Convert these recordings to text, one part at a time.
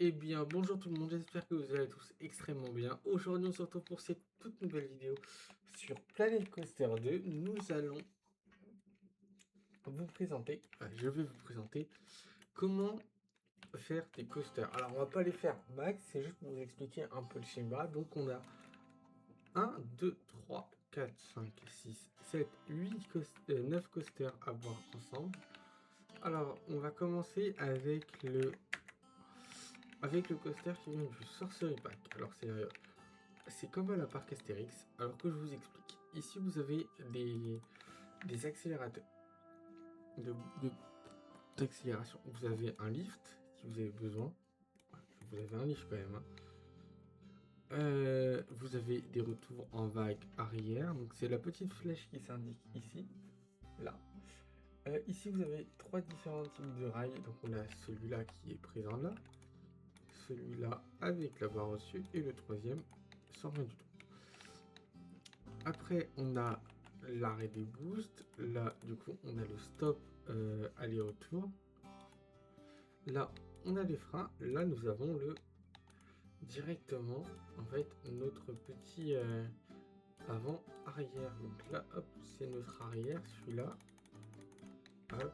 Eh bien, bonjour tout le monde, j'espère que vous allez tous extrêmement bien. Aujourd'hui, on se retrouve pour cette toute nouvelle vidéo sur Planet Coaster 2. Nous allons vous présenter, je vais vous présenter comment faire des coasters. Alors, on va pas les faire max, c'est juste pour vous expliquer un peu le schéma. Donc, on a 1, 2, 3, 4, 5, 6, 7, 8, 9 coasters à voir ensemble. Alors, on va commencer avec le coaster qui vient du Sorcery Pack. Alors, c'est comme à la parc Astérix, alors que je vous explique. Ici, vous avez des accélérateurs de, de- d'accélération. Vous avez un lift si vous avez besoin. Vous avez un lift quand même, hein. Vous avez des retours en vague arrière. Donc c'est la petite flèche qui s'indique ici, là. Ici, vous avez trois différents types de rails. Donc on a celui-là qui est présent là, celui-là avec la barre au-dessus et le troisième sans rien du tout. Après, on a l'arrêt des boosts. Là, du coup, on a le stop aller-retour. Là, on a les freins. Là, nous avons directement, en fait, notre petit avant-arrière. Donc là, hop, c'est notre arrière, celui-là. Hop.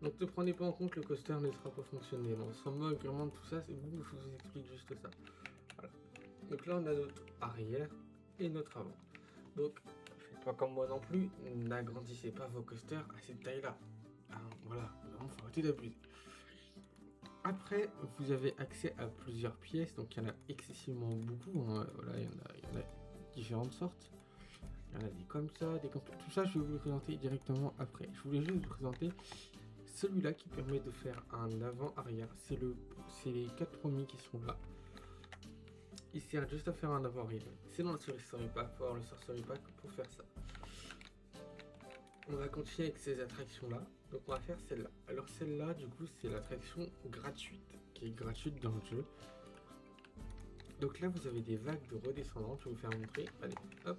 Donc ne prenez pas en compte, le coaster ne sera pas fonctionnel. On s'en moque vraiment de tout ça, c'est vous, je vous explique juste ça. Voilà. Donc là, on a notre arrière et notre avant. Donc, faites pas comme moi non plus, n'agrandissez pas vos coasters à cette taille-là. Hein, voilà, vraiment, faut arrêter d'abuser. Après, vous avez accès à plusieurs pièces, donc il y en a excessivement beaucoup, hein. Voilà, il y en a différentes sortes. Il y en a des comme ça, des comme ça. Tout ça, je vais vous le présenter directement après. Je voulais juste vous présenter celui-là qui permet de faire un avant-arrière. C'est les quatre premiers qui sont là. Il sert juste à faire un avant-arrière. C'est dans le Sorcery Pack, faut avoir le Sorcery Pack pour faire ça. On va continuer avec ces attractions-là. Donc on va faire celle-là. Alors celle-là, du coup, c'est l'attraction gratuite, qui est gratuite dans le jeu. Donc là, vous avez des vagues de redescendants. Je vais vous faire montrer. Allez, hop.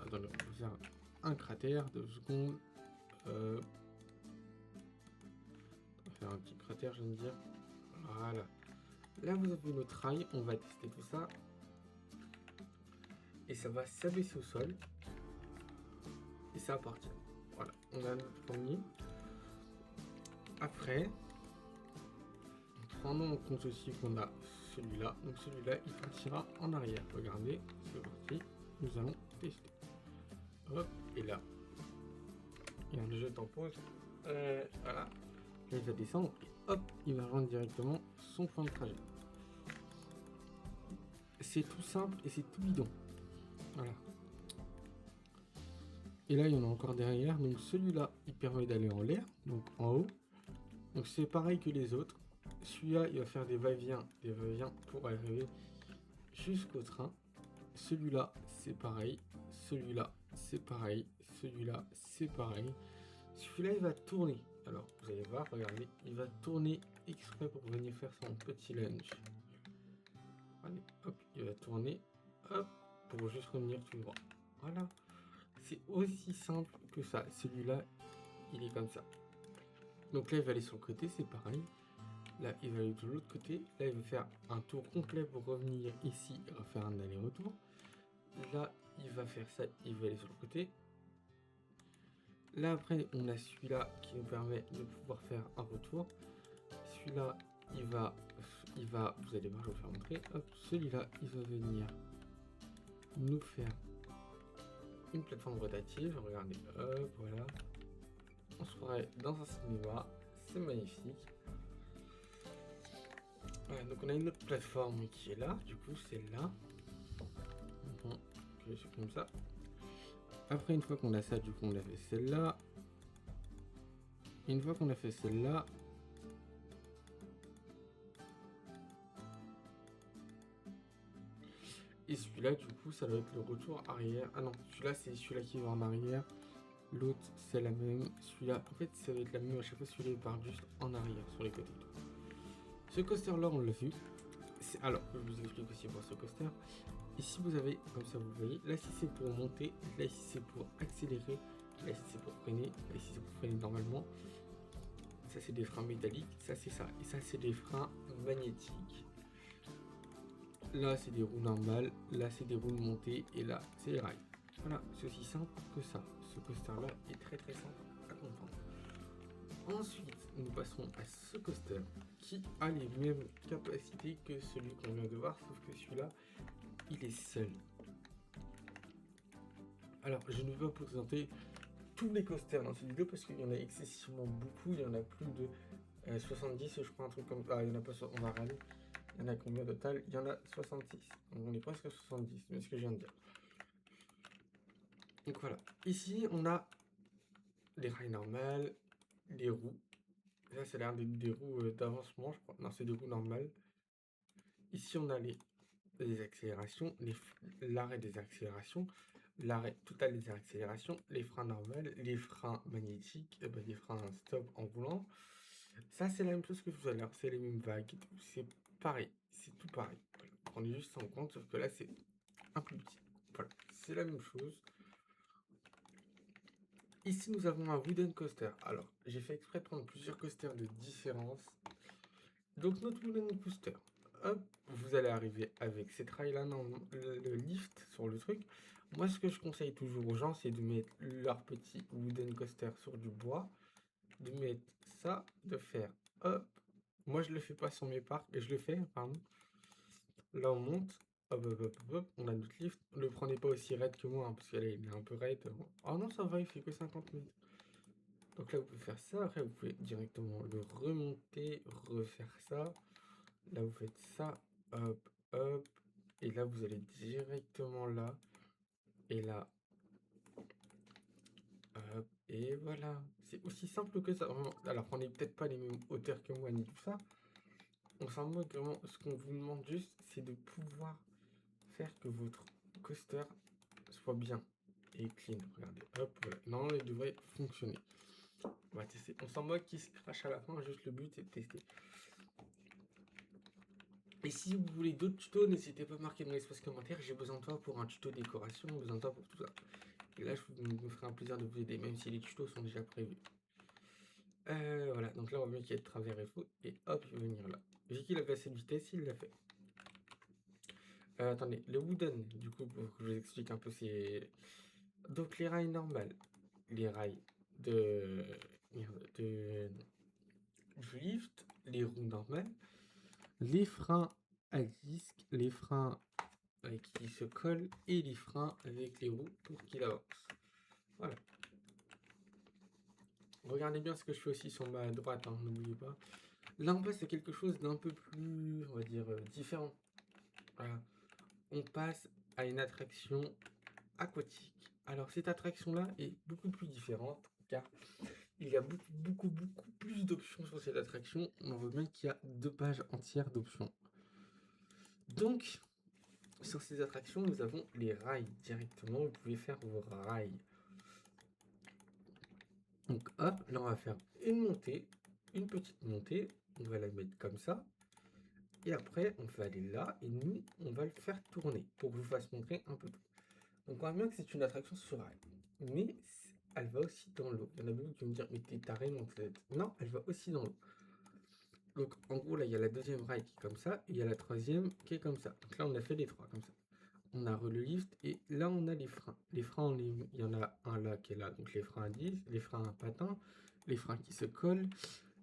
Attendez, on va faire un cratère, 2 secondes. On va faire un petit cratère, je viens de dire. Voilà. Là, vous avez notre rail. On va tester tout ça. Et ça va s'abaisser au sol. Et ça va partir. Voilà. On a notre premier. Après, prenons en compte aussi qu'on a celui-là. Donc celui-là, il partira en arrière. Regardez, c'est parti. Nous allons tester. Hop, et là, il y a un jeu en pause. Voilà. Là, il va descendre et hop, il va rejoindre directement son point de trajet. C'est tout simple et c'est tout bidon. Voilà. Et là, il y en a encore derrière. Donc celui-là, il permet d'aller en l'air, donc en haut. Donc c'est pareil que les autres. Celui-là, il va faire des va-et-vient pour arriver jusqu'au train. Celui-là, c'est pareil. Celui-là, c'est pareil. Celui-là, c'est pareil. Celui-là, il va tourner. Alors, vous allez voir, regardez, il va tourner exprès pour venir faire son petit lunge. Allez, hop, il va tourner, hop, pour juste revenir tout droit. Voilà. C'est aussi simple que ça. Celui-là, il est comme ça. Donc là, il va aller sur le côté, c'est pareil. Là, il va aller de l'autre côté. Là, il va faire un tour complet pour revenir ici et refaire un aller-retour. Là, il va faire ça, il va aller sur le côté. Là, après, on a celui-là qui nous permet de pouvoir faire un retour. Celui-là, vous allez voir, je vais vous faire montrer. Hop, celui-là, il va venir nous faire une plateforme rotative. Regardez, hop, voilà. On se croirait dans un cinéma, c'est magnifique. Voilà, donc on a une autre plateforme qui est là, du coup, celle-là. Je suis comme ça. Après, une fois qu'on a ça, du coup, on a fait celle-là. Une fois qu'on a fait celle-là, et celui-là, du coup, ça va être le retour arrière. Ah non, celui-là, c'est celui-là qui va en arrière. L'autre, c'est la même. Celui-là, en fait, ça va être la même à chaque fois. Celui-là, il part juste en arrière, sur les côtés. Ce coaster-là, on l'a vu. Alors, je vous explique aussi pour ce coaster. Ici, vous avez, comme ça, vous voyez. Là, ici, c'est pour monter. Là, ici, c'est pour accélérer. Là, ici, c'est pour freiner. Là, ici, c'est pour freiner normalement. ça c'est des freins métalliques, ça c'est ça, et ça c'est des freins magnétiques. Là c'est des roues normales, là c'est des roues montées, et là c'est les rails. Voilà, c'est aussi simple que ça. Ce coaster là est très simple à comprendre. Ensuite, nous passerons à ce coaster qui a les mêmes capacités que celui qu'on vient de voir, sauf que celui-là, il est seul. Alors, je ne vais pas vous présenter tous les coasters dans cette vidéo parce qu'il y en a excessivement beaucoup. Il y en a plus de 70, je crois, un truc comme ça. Ah, il y en a pas, on va râler. Il y en a combien total? Il y en a 66. Donc, on est presque à 70, c'est ce que je viens de dire. Donc voilà. Ici, on a les rails normales, les roues. Là, c'est l'air des roues d'avancement, je crois. Non, c'est des roues normales. Ici, on a les accélérations, l'arrêt des accélérations, l'arrêt total des accélérations, les freins normales, les freins magnétiques, les freins stop en roulant. Ça, c'est la même chose que tout à l'heure, c'est les mêmes vagues, c'est pareil, c'est tout pareil. Voilà. Prenez juste en compte, sauf que là, c'est un plus petit. Voilà, c'est la même chose. Ici, nous avons un wooden coaster. Alors, j'ai fait exprès de prendre plusieurs coasters de différence. Donc, notre wooden coaster, hop, vous allez arriver avec cette rail-là, le lift sur le truc. Moi, ce que je conseille toujours aux gens, c'est de mettre leur petit wooden coaster sur du bois, de mettre ça, de faire hop. Moi, je le fais pas sur mes parcs, et je le fais, pardon. Là, on monte, hop, hop, hop, hop, on a notre lift. Ne le prenez pas aussi raide que moi, hein, parce qu'il est un peu raide. Oh non, ça va, il fait que 50 mètres. Donc là, vous pouvez faire ça. Après, vous pouvez directement le remonter, refaire ça. Là, vous faites ça, hop, hop. Et là, vous allez directement là. Et là, hop. Et voilà. C'est aussi simple que ça. Vraiment. Alors, on n'est peut-être pas les mêmes hauteurs que moi, ni tout ça. On s'en moque vraiment. Ce qu'on vous demande juste, c'est de pouvoir faire que votre coaster soit bien et clean. Regardez, hop, voilà. Non, il devrait fonctionner. On va tester. On s'en moque qu'il se crache à la fin. Juste le but, c'est de tester. Et si vous voulez d'autres tutos, n'hésitez pas à marquer dans l'espace commentaire. J'ai besoin de toi pour un tuto décoration, j'ai besoin de toi pour tout ça. Et là, je me ferai un plaisir de vous aider, même si les tutos sont déjà prévus. Voilà, donc là, on va bien qu'il y ait de travers et faux. Et hop, il va venir là. Vu qu'il a passé de vitesse, il l'a fait. Attendez, le wooden, du coup, pour que je vous explique un peu, c'est... Donc, les rails normales, les rails de... du lift, les roues normales, les freins à disque, les freins qui se collent et les freins avec les roues pour qu'il avance. Voilà. Regardez bien ce que je fais aussi sur ma droite, hein, n'oubliez pas. Là, on passe à quelque chose d'un peu plus, on va dire, différent. Voilà. On passe à une attraction aquatique. Alors, cette attraction-là est beaucoup plus différente, car il y a beaucoup plus d'options sur cette attraction. On voit bien qu'il y a 2 pages entières d'options. Donc, sur ces attractions, nous avons les rails directement. Vous pouvez faire vos rails. Donc hop, là on va faire une montée, une petite montée, on va la mettre comme ça. Et après, on va aller là et nous, on va le faire tourner pour que je vous fasse montrer un peu tout. Donc on voit bien que c'est une attraction sur rail. Mais elle va aussi dans l'eau. Il y en a beaucoup qui vont me dire, mais t'es taré mon tête. Non, elle va aussi dans l'eau. Donc en gros, là, il y a la deuxième rail qui est comme ça, et il y a la troisième qui est comme ça. Donc là, on a fait les trois comme ça. On a le lift, et là, on a les freins. Les freins, il y en a un là qui est là, donc les freins à 10, les freins à patin, les freins qui se collent,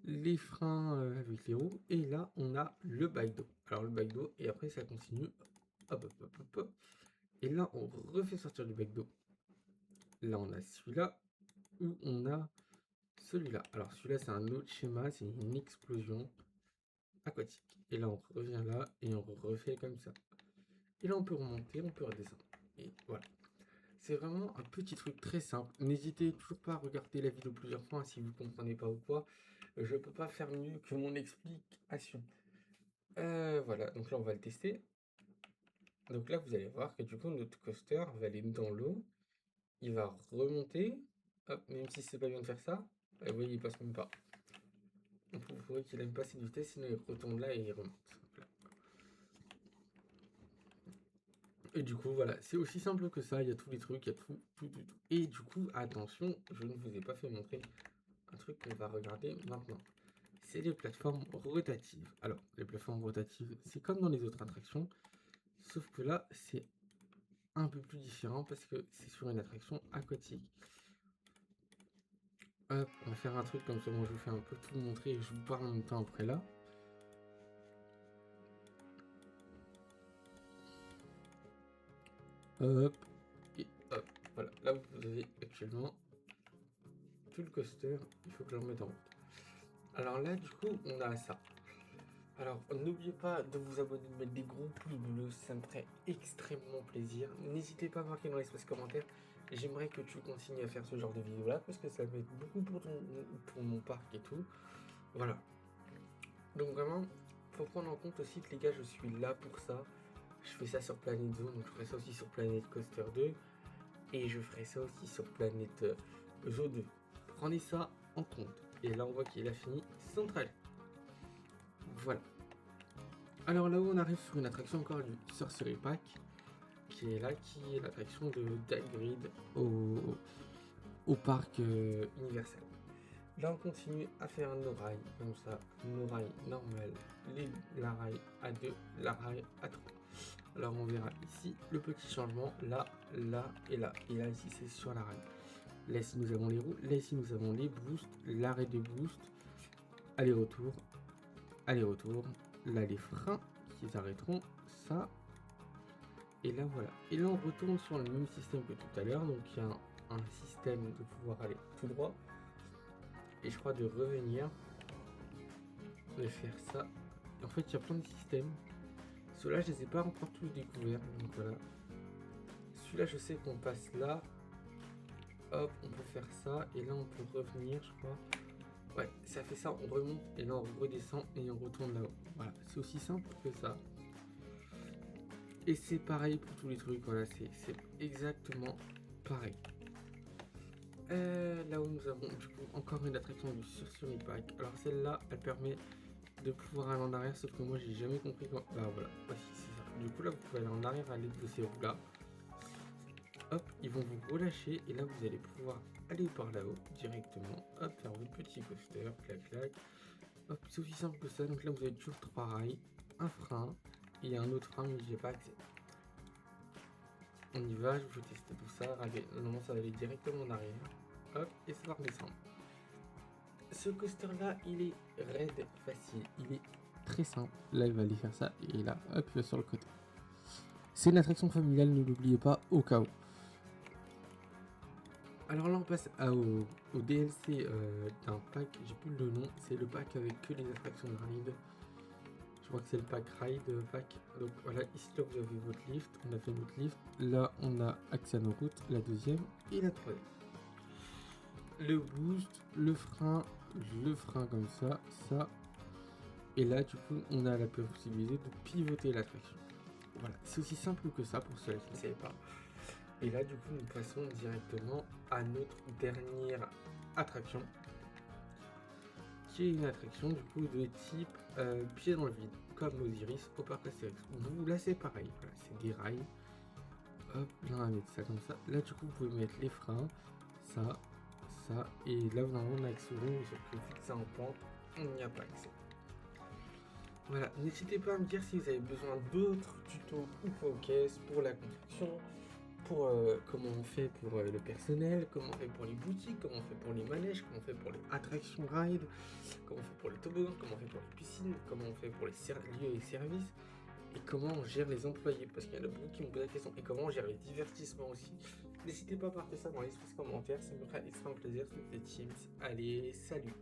les freins avec les roues, et là, on a le bike d'eau. Alors le bike d'eau, et après, ça continue. Hop, hop, hop, hop, hop. Et là, on refait sortir du bike d'eau. Là, on a celui-là, où on a celui-là. Alors celui-là, c'est un autre schéma, c'est une explosion aquatique. Et là, on revient là, et on refait comme ça. Et là, on peut remonter, on peut redescendre. Et voilà. C'est vraiment un petit truc très simple. N'hésitez toujours pas à regarder la vidéo plusieurs fois si vous ne comprenez pas ou quoi. Je peux pas faire mieux que mon explication. Voilà, donc là, on va le tester. Donc là, vous allez voir que du coup, notre coaster va aller dans l'eau. Il va remonter. Hop, même si c'est pas bien de faire ça. Vous voyez, il passe même pas. Donc vous voyez qu'il aime pas cette vitesse, sinon il retombe là et il remonte. Et du coup, voilà, c'est aussi simple que ça, il y a tous les trucs, il y a tout. Et du coup, attention, je ne vous ai pas fait montrer un truc qu'on va regarder maintenant. c'est les plateformes rotatives. Alors, les plateformes rotatives, c'est comme dans les autres attractions, sauf que là, c'est un peu plus différent parce que c'est sur une attraction aquatique. Hop, on va faire un truc comme ça. Moi, je vous fais un peu tout montrer et je vous parle en même temps après là. Hop, et hop, voilà. Là, vous avez actuellement tout le coaster. Il faut que je le remette en route. Alors là, du coup, on a ça. Alors, n'oubliez pas de vous abonner, de mettre des gros pouces bleus, ça me ferait extrêmement plaisir. N'hésitez pas à marquer dans l'espace commentaire. J'aimerais que tu continues à faire ce genre de vidéo là parce que ça m'aide beaucoup pour mon parc et tout. Voilà. Donc vraiment, faut prendre en compte aussi que les gars, je suis là pour ça. Je fais ça sur Planet Zoo, donc je ferai ça aussi sur Planet Coaster 2. Et je ferai ça aussi sur Planet Zoo 2. Prenez ça en compte. Et là, on voit qu'il a fini son trajet. Voilà. Alors là où on arrive sur une attraction encore du Sorcery Pack, qui est là, qui est l'attraction de Hagrid au parc Universal. Là on continue à faire nos rails, comme ça, nos rails normales, la rail A2, la rail A3. Alors on verra ici le petit changement, là, là et là. Et là ici c'est sur la rail. Là ici nous avons les roues, là ici nous avons les boosts, l'arrêt de boost, aller-retour, aller-retour, là les freins qui arrêteront ça. Et là voilà. Et là on retourne sur le même système que tout à l'heure, donc il y a un système de pouvoir aller tout droit. Et je crois de revenir, de faire ça. Et en fait il y a plein de systèmes. Ceux-là je les ai pas encore tous découverts, donc voilà. Celui-là je sais qu'on passe là. Hop, on peut faire ça. Et là on peut revenir je crois. Ouais, ça fait ça, on remonte et là on redescend et on retourne là-haut. Voilà, c'est aussi simple que ça. Et c'est pareil pour tous les trucs, voilà, c'est exactement pareil. Là où nous avons du coup encore une attraction du Sorcery Pack. Alors celle-là, elle permet de pouvoir aller en arrière, sauf que moi j'ai jamais compris quand... Bah voilà, voici c'est ça. Du coup là vous pouvez aller en arrière à l'aide de ces roues là. Hop, ils vont vous relâcher et là vous allez pouvoir aller par là-haut directement. Hop, faire votre petit coaster, clac clac. Hop, c'est aussi simple que ça. Donc là vous avez toujours 3 rails, un frein et un autre frein mais j'ai pas accès. On y va, je vais tester tout ça. Normalement ça va aller directement en arrière. Hop, et ça va redescendre. Ce coaster là, il est raide, facile, il est très simple. Là il va aller faire ça et là, hop, il va sur le côté. C'est une attraction familiale, ne l'oubliez pas au cas où. Alors là on passe au DLC d'un pack, j'ai plus le nom, c'est le pack avec que les attractions de ride. Je crois que c'est le pack ride pack. Donc voilà, ici là vous avez votre lift, on a fait notre lift. Là on a accès à nos routes, la deuxième et la troisième. Le boost, le frein comme ça, ça. Et là du coup on a la possibilité de pivoter l'attraction. Voilà, c'est aussi simple que ça pour ceux qui ne savaient pas. Et là du coup nous passons directement à notre dernière attraction, qui est une attraction du coup de type pied dans le vide, comme Osiris au parc Astérix. Vous là c'est pareil, voilà, c'est des rails. Hop, là on va mettre ça comme ça. Là du coup vous pouvez mettre les freins, ça, et là normalement on a accès au roues, sauf que vu que c'est en pente, on n'y a pas accès. Voilà, n'hésitez pas à me dire si vous avez besoin d'autres tutos ou podcasts pour la construction, pour comment on fait pour le personnel, comment on fait pour les boutiques, comment on fait pour les manèges, comment on fait pour les attractions ride, comment on fait pour les toboggans, comment on fait pour les piscines, comment on fait pour les lieux et services, et comment on gère les employés, parce qu'il y en a beaucoup qui me posent la question, et comment on gère les divertissements aussi. N'hésitez pas à partager ça dans l'espace commentaire, ça me fera extrêmement plaisir. C'était Teams. Allez, salut!